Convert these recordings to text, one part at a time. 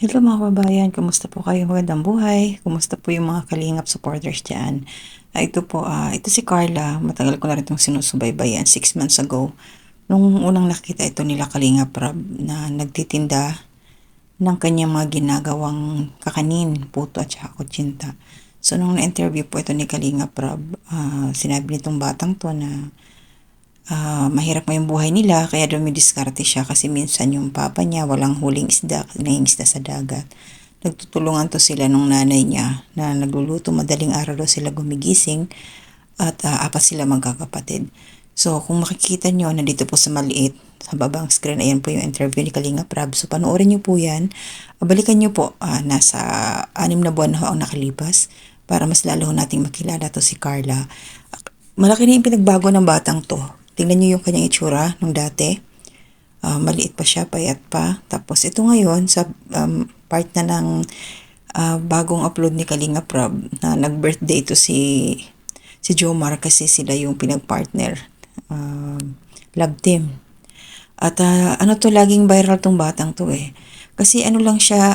Hello mga kababayan, kumusta po kayo? Magandang buhay. Kumusta po yung mga Kalingap supporters dyan? Ito si Carla. Matagal ko na rin itong sinusubaybayan. 6 months ago, nung unang nakita ito nila Kalingap Rob na nagtitinda ng kanyang mga ginagawang kakanin, puto at saka kutsinta. So nung na-interview po ito ni Kalingap Rob, sinabi nitong batang to na mahirap ngayong buhay nila kaya dumidiskarte siya kasi minsan yung papa niya walang huling isda, nangingisda sa dagat. Nagtutulungan to sila nung nanay niya na nagluluto, madaling araw daw sila gumigising at apat sila magkakapatid. So kung makikita nyo, nandito po sa maliit, sa babang screen, ayan po yung interview ni Kalinga Prab. So panoorin nyo po yan. Balikan nyo po, nasa 6 na buwan na ho ang nakalipas para mas lalo nating makilala to si Carla. Malaki na yung pinagbago ng batang to. Tingnan nyo yung kanyang itsura nung dati. Maliit pa siya, payat pa. Tapos ito ngayon, sa part na ng bagong upload ni Kalinga Prab, na nag-birthday to si Jomar kasi sila yung pinag-partner. Love team. At ano to, laging viral tong batang to eh. Kasi ano lang siya,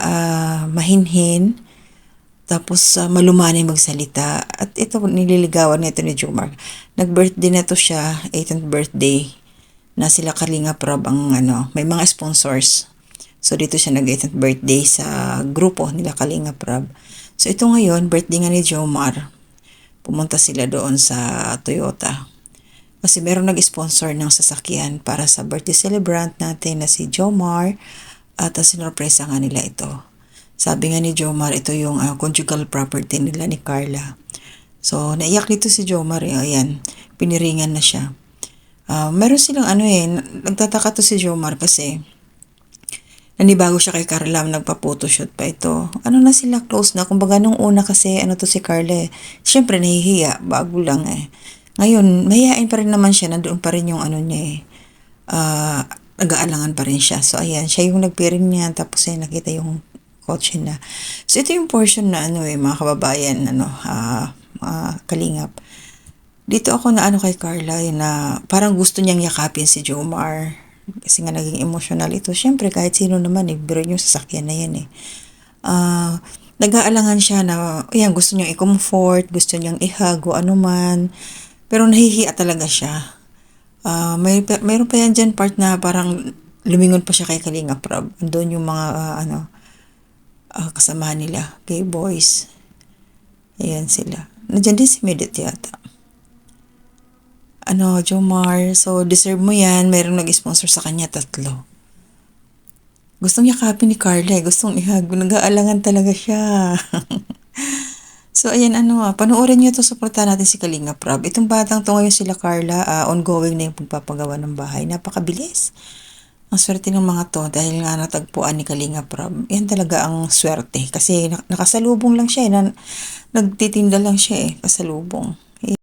mahinhin, tapos malumanay magsalita. At ito, nililigawan nito ni Jomar. Nag-birthday na to siya, 18th birthday, na sila Kalinga Prab ang may mga sponsors. So dito siya nag-18th birthday sa grupo nila Kalinga Prab. So ito ngayon, birthday nga ni Jomar. Pumunta sila doon sa Toyota. Kasi meron nag-sponsor ng sasakyan para sa birthday celebrant natin na si Jomar. At sinurpresa nga nila ito. Sabi nga ni Jomar, ito yung conjugal property nila ni Carla. So, naiyak dito si Jomar. Ayan, piniringan na siya. Meron silang nagtataka to si Jomar kasi nanibago siya kay Carla, nagpa-photoshoot pa ito. Ano na sila, close na. Kumbaga nung una kasi, to si Carla eh. Siyempre, nahihiya, bago lang eh. Ngayon, mahihain pa rin naman siya, nandoon pa rin yung niya eh. Nag-aalangan pa rin siya. So, ayan, siya yung nagpiring niya, tapos nakita yung kotse na. So, ito yung portion na mga kababayan, Kalingap. Dito ako na kay Carla, na parang gusto niyang yakapin si Jomar. Kasi nga naging emotional ito. Siyempre, kahit sino naman biro yung sasakyan na yan nag-aalangan siya na, ayan, gusto niyang i-comfort, gusto niyang i-hug o anuman. Pero nahihiya talaga siya. Mayroon pa yan dyan part na parang lumingon pa siya kay Kalinga Prab. Doon yung mga, kasama nila, gay boys. Ayan sila. Nandiyan din si Medit yata. Jomar, so deserve mo yan. Mayroong nag-sponsor sa kanya, 3. Gustong yakapin ni Carla, gustong ihag. Nag-aalangan talaga siya. So, ayan, panoorin nyo ito, supportahan natin si Kalinga Prab. Itong batang to ngayon sila Carla, ongoing na yung pagpapagawa ng bahay. Napakabilis. Ang swerte ng mga to dahil nga natagpuan ni Kalinga Prab. Yan talaga ang swerte kasi nakasalubong lang siya nagtitinda lang siya kasalubong.